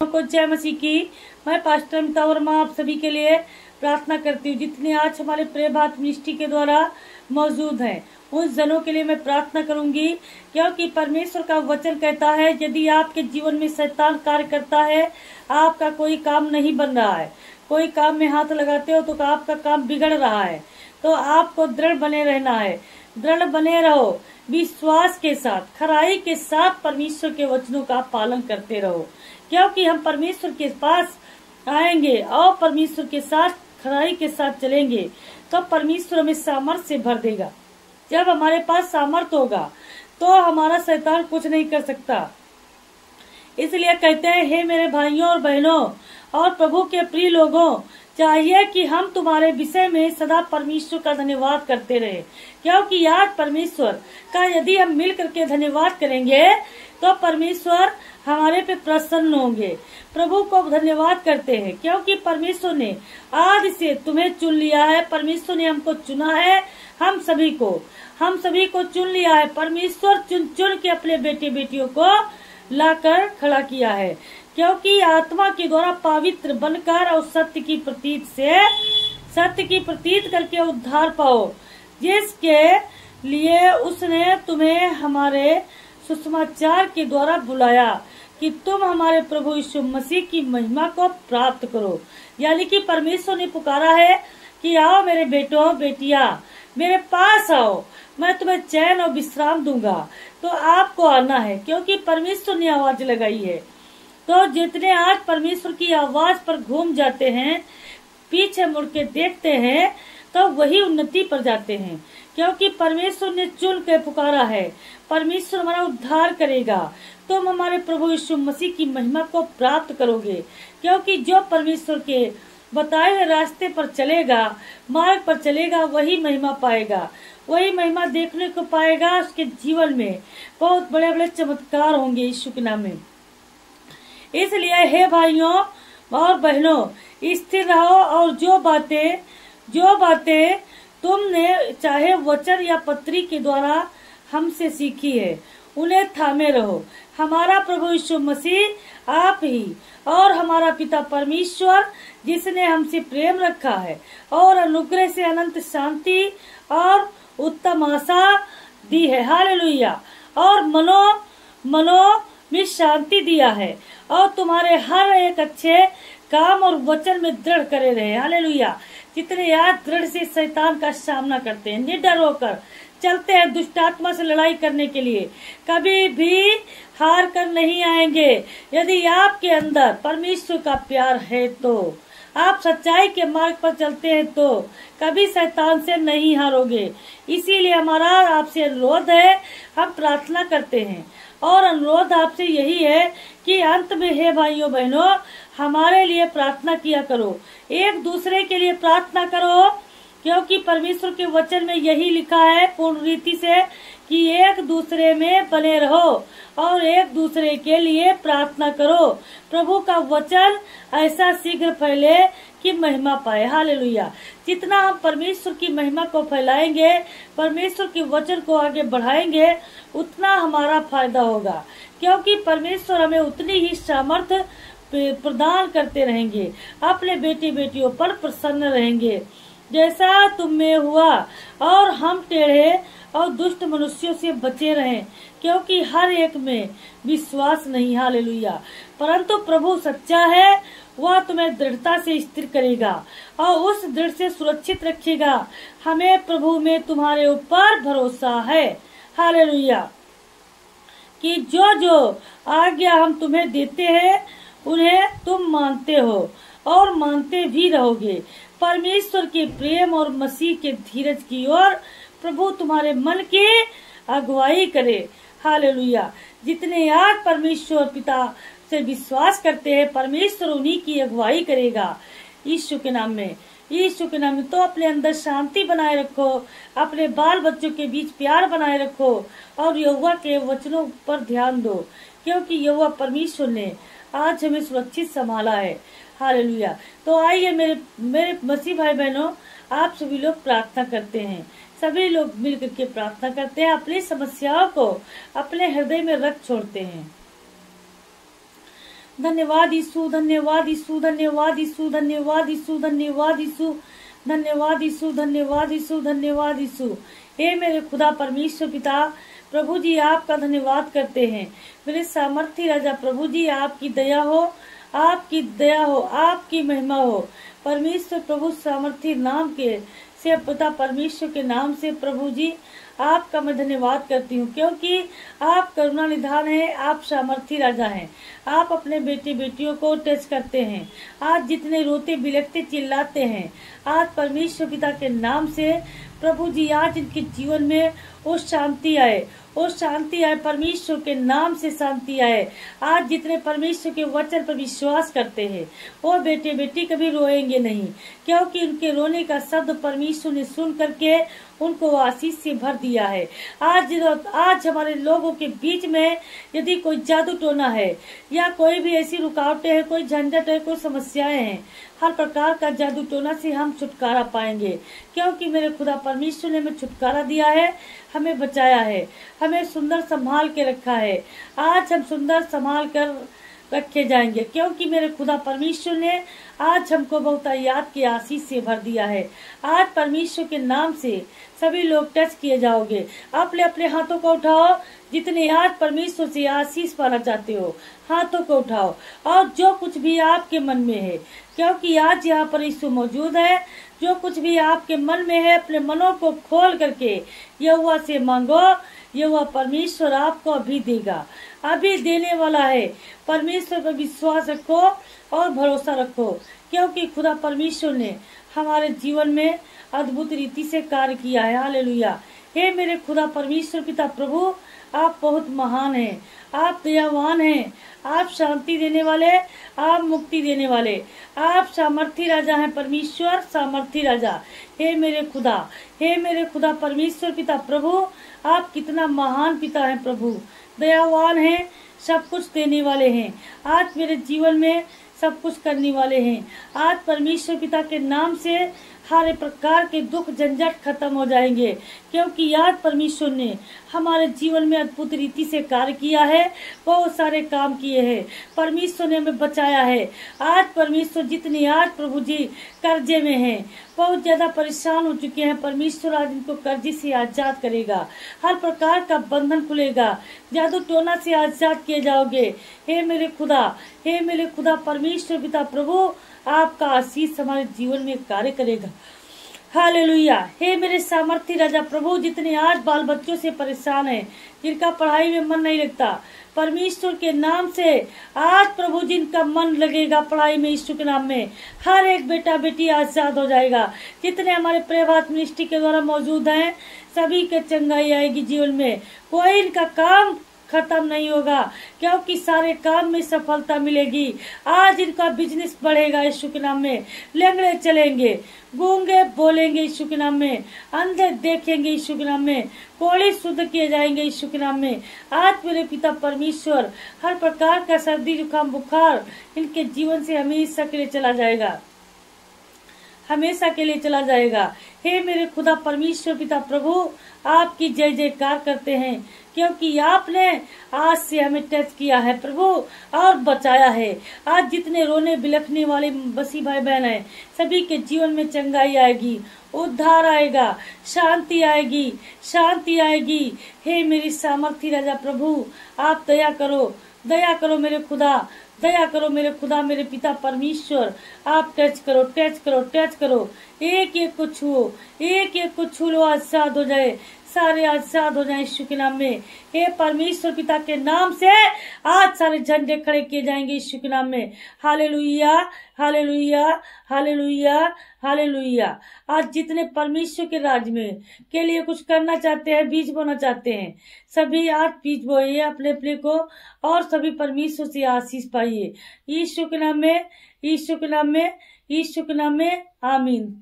को जय मसीह की। मैं पास्टर अमिता वर्मा आप सभी के लिए प्रार्थना करती हूँ। जितने आज हमारे प्रे बात मिनिस्ट्री के द्वारा मौजूद हैं उन जनों के लिए मैं प्रार्थना करूंगी, क्योंकि परमेश्वर का वचन कहता है यदि आपके जीवन में शैतान कार्य करता है, आपका कोई काम नहीं बन रहा है, कोई काम में हाथ लगाते हो तो आपका काम बिगड़ रहा है, तो आपको दृढ़ बने रहना है। दृढ़ बने रहो, विश्वास के साथ, खराई के साथ परमेश्वर के वचनों का पालन करते रहो, क्योंकि हम परमेश्वर के पास आएंगे और परमेश्वर के साथ खराई के साथ चलेंगे तो परमेश्वर हमें सामर्थ्य से भर देगा। जब हमारे पास सामर्थ्य होगा तो हमारा शैतान कुछ नहीं कर सकता। इसलिए कहते हैं, हे मेरे भाइयों और बहनों और प्रभु के प्रिय लोगों, चाहिए कि हम तुम्हारे विषय में सदा परमेश्वर का धन्यवाद करते रहे, क्योंकि आज परमेश्वर का यदि हम मिल करके धन्यवाद करेंगे तो परमेश्वर हमारे पे प्रसन्न होंगे। प्रभु को धन्यवाद करते हैं क्योंकि परमेश्वर ने आज से तुम्हें चुन लिया है। परमेश्वर ने हमको चुना है, हम सभी को चुन लिया है। परमेश्वर चुन चुन के अपने बेटे बेटियों को लाकर खड़ा किया है, क्योंकि आत्मा के द्वारा पवित्र बनकर और सत्य की प्रतीत करके उद्धार पाओ, जिसके लिए उसने तुम्हें हमारे सुसमाचार के द्वारा बुलाया कि तुम हमारे प्रभु यीशु मसीह की महिमा को प्राप्त करो। यानी कि परमेश्वर ने पुकारा है कि आओ मेरे बेटों बेटियां, मेरे पास आओ, मैं तुम्हें चैन और विश्राम दूंगा। तो आपको आना है, क्योंकि परमेश्वर ने आवाज लगाई है। तो जितने आज परमेश्वर की आवाज पर घूम जाते हैं, पीछे मुड़ के देखते हैं, तो वही उन्नति पर जाते हैं, क्योंकि परमेश्वर ने चुन के पुकारा है। परमेश्वर हमारा उद्धार करेगा, तुम हमारे प्रभु यीशु मसीह की महिमा को प्राप्त करोगे, क्योंकि जो परमेश्वर के बताए हुए रास्ते पर चलेगा, मार्ग पर चलेगा, वही महिमा पाएगा, वही महिमा देखने को पाएगा। उसके जीवन में बहुत बड़े बड़े चमत्कार होंगे यीशु के नाम में। इसलिए हे भाइयों और बहनों, स्थिर रहो और जो बातें तुमने चाहे वचन या पत्री के द्वारा हमसे सीखी है, उन्हें थामे रहो। हमारा प्रभु यीशु मसीह आप ही और हमारा पिता परमेश्वर, जिसने हमसे प्रेम रखा है और अनुग्रह से अनंत शांति और उत्तम आशा दी है, हालेलुया, और मनो में शांति दिया है, और तुम्हारे हर एक अच्छे काम और वचन में दृढ़ करे रहे, हालेलुया। जितने याद दृढ़ से शैतान का सामना करते हैं, निडर होकर चलते हैं दुष्ट आत्मा से लड़ाई करने के लिए, कभी भी हार कर नहीं आएंगे। यदि आपके अंदर परमेश्वर का प्यार है, तो आप सच्चाई के मार्ग पर चलते हैं, तो कभी शैतान से नहीं हारोगे। इसीलिए हमारा आपसे अनुरोध है, हम प्रार्थना करते हैं और अनुरोध आपसे यही है कि अंत में हे भाइयों बहनों, हमारे लिए प्रार्थना किया करो, एक दूसरे के लिए प्रार्थना करो, क्योंकि परमेश्वर के वचन में यही लिखा है पूर्ण रीति से कि एक दूसरे में बने रहो और एक दूसरे के लिए प्रार्थना करो। प्रभु का वचन ऐसा शीघ्र फैले कि महिमा पाए, हालेलुया। जितना हम परमेश्वर की महिमा को फैलाएंगे, परमेश्वर के वचन को आगे बढ़ाएंगे, उतना हमारा फायदा होगा, क्योंकि परमेश्वर हमें उतनी ही सामर्थ्य प्रदान करते रहेंगे, अपने बेटे बेटियों पर प्रसन्न रहेंगे, जैसा तुम में हुआ। और हम टेढ़े और दुष्ट मनुष्यों से बचे रहें, क्योंकि हर एक में विश्वास नहीं, हालेलुया, परंतु प्रभु सच्चा है, वह तुम्हें दृढ़ता से स्थिर करेगा और उस दृढ़ से सुरक्षित रखेगा। हमें प्रभु में तुम्हारे ऊपर भरोसा है, हालेलुया, कि जो आज्ञा हम तुम्हें देते हैं उन्हें तुम मानते हो और मानते भी रहोगे। परमेश्वर के प्रेम और मसीह के धीरज की ओर प्रभु तुम्हारे मन की अगुवाई करे, हालेलुया। जितने आज परमेश्वर पिता से विश्वास करते हैं, परमेश्वर उन्हीं की अगुवाई करेगा यीशु के नाम में, यीशु के नाम में। तो अपने अंदर शांति बनाए रखो, अपने बाल बच्चों के बीच प्यार बनाए रखो और यहोवा के वचनों पर ध्यान दो, क्योंकि यहोवा परमेश्वर ने आज हमें सुरक्षित संभाला है, हालेलुया। तो आइए मेरे मसीह भाई बहनों, आप सभी लोग प्रार्थना करते हैं, सभी लोग मिलकर के प्रार्थना करते हैं, अपनी समस्याओं को अपने हृदय में रख छोड़ते हैं। धन्यवाद यीशु, धन्यवाद यीशु, धन्यवाद यीशु, धन्यवाद यीशु, धन्यवाद यीशु, धन्यवाद यीशु, धन्यवाद यीशु, धन्यवाद यीशु। हे मेरे खुदा परमेश्वर पिता प्रभु जी, आपका धन्यवाद करते हैं। मेरे सामर्थी राजा प्रभु जी, आपकी दया हो, आपकी दया हो, आपकी महिमा हो। परमेश्वर प्रभु सामर्थी नाम के से पिता परमेश्वर के नाम से प्रभु जी आपका मैं धन्यवाद करती हूँ, क्योंकि आप करुणा निधान है, आप सामर्थी राजा हैं। आप अपने बेटे बेटियों को टच करते हैं। आज जितने रोते बिलखते चिल्लाते हैं, आज परमेश्वर पिता के नाम से प्रभु जी आज इनके जीवन में वो शांति आए, वो शांति आए, परमेश्वर के नाम से शांति आए। आज जितने परमेश्वर के वचन पर विश्वास करते हैं वो बेटे बेटी कभी रोएंगे नहीं, क्योंकि उनके रोने का शब्द परमेश्वर ने सुन करके उनको आशीष से भर दिया है। आज हमारे लोगों के बीच में यदि कोई जादू टोना है या कोई भी ऐसी रुकावटें है, कोई झंझट है, कोई समस्याएं हैं, हर प्रकार का जादू टोना से हम छुटकारा पाएंगे, क्योंकि मेरे खुदा परमेश्वर ने हमें छुटकारा दिया है, हमें बचाया है, हमें सुंदर संभाल के रखा है। आज हम सुंदर संभाल कर रखे जाएंगे, क्योंकि मेरे खुदा परमेश्वर ने आज हमको बहुत याद की आशीष से भर दिया है। आज परमेश्वर के नाम से सभी लोग टच किए जाओगे। अपने अपने हाथों को उठाओ, जितने आज परमेश्वर से आशीष पाना चाहते हो, हाथों को उठाओ और जो कुछ भी आपके मन में है, क्योंकि आज यहाँ पर यीशु मौजूद है। जो कुछ भी आपके मन में है, अपने मनों को खोल करके यहोवा से मांगो, यहोवा परमेश्वर आपको अभी देगा, अभी देने वाला है। परमेश्वर पर विश्वास रखो और भरोसा रखो, क्योंकि खुदा परमेश्वर ने हमारे जीवन में अद्भुत रीति से कार्य किया है। हालेलुया। हे मेरे खुदा परमेश्वर पिता प्रभु, आप बहुत महान हैं, आप दयावान हैं, आप शांति देने वाले, आप मुक्ति देने वाले, आप सामर्थी राजा हैं। परमेश्वर सामर्थी राजा, हे मेरे खुदा, हे मेरे खुदा परमेश्वर पिता प्रभु, आप कितना महान पिता हैं प्रभु, दयावान हैं, सब कुछ देने वाले हैं। आज मेरे जीवन में सब कुछ करने वाले हैं। आज परमेश्वर पिता के नाम से हर प्रकार के दुख झंझट खत्म हो जाएंगे, क्योंकि आज परमेश्वर ने हमारे जीवन में अद्भुत रीति से कार्य किया है, बहुत सारे काम किए हैं। परमेश्वर ने हमें बचाया है। आज परमेश्वर जितने आज प्रभु जी कर्जे में हैं, बहुत ज्यादा परेशान हो चुके हैं, परमेश्वर आज इनको कर्जे से आजाद करेगा, हर प्रकार का बंधन खुलेगा, जादू टोना से आजाद किए जाओगे। हे मेरे खुदा, हे मेरे खुदा परमेश्वर पिता प्रभु, आपका आशीष हमारे जीवन में कार्य करेगा। हालेलुया। हे मेरे सामर्थी राजा प्रभु, जितने आज बाल बच्चों से परेशान हैं, जिनका पढ़ाई में मन नहीं लगता, परमेश्वर के नाम से आज प्रभु जिनका मन लगेगा पढ़ाई में, यीशु के नाम में हर एक बेटा बेटी आजाद हो जाएगा। जितने हमारे प्रेभात मिनिस्ट्री के द्वारा मौजूद हैं, सभी के चंगाई आएगी जीवन में। कोई इनका काम खत्म नहीं होगा, क्योंकि सारे काम में सफलता मिलेगी। आज इनका बिजनेस बढ़ेगा यीशु के नाम में। लंगड़े चलेंगे, गूंगे बोलेंगे यीशु के नाम में, अंधे देखेंगे यीशु के नाम में, कोढ़ी शुद्ध किए जाएंगे यीशु के नाम में। आज मेरे पिता परमेश्वर, हर प्रकार का सर्दी जुकाम बुखार इनके जीवन से हमेशा के लिए चला जाएगा, हमेशा के लिए चला जाएगा। हे मेरे खुदा परमेश्वर पिता प्रभु, आपकी जय जयकार करते हैं, क्योंकि आपने आज से हमें टच किया है प्रभु और बचाया है। आज जितने रोने बिलखने वाले बसी भाई बहन हैं, सभी के जीवन में चंगाई आएगी, उद्धार आएगा, शांति आएगी, शांति आएगी। हे मेरी सामर्थी राजा प्रभु, आप दया करो, दया करो मेरे खुदा, दया करो मेरे खुदा, मेरे पिता परमेश्वर, आप टच करो, टच करो, टच करो। एक एक को छुओ, एक एक को छू लो, आजाद हो जाए, सारे आजाद हो जाए यीशु के नाम में। हे परमेश्वर पिता के नाम से आज सारे झंडे खड़े किए जाएंगे यीशु के नाम में। Hallelujah, hallelujah, hallelujah, hallelujah. आज जितने परमेश्वर के राज में के लिए कुछ करना चाहते हैं, बीज बोना चाहते हैं, सभी आज बीज बोइए अपने अपने को और सभी परमेश्वर से आशीष पाइए यीशु के नाम में, यीशु के नाम में, यीशु के नाम में। आमीन।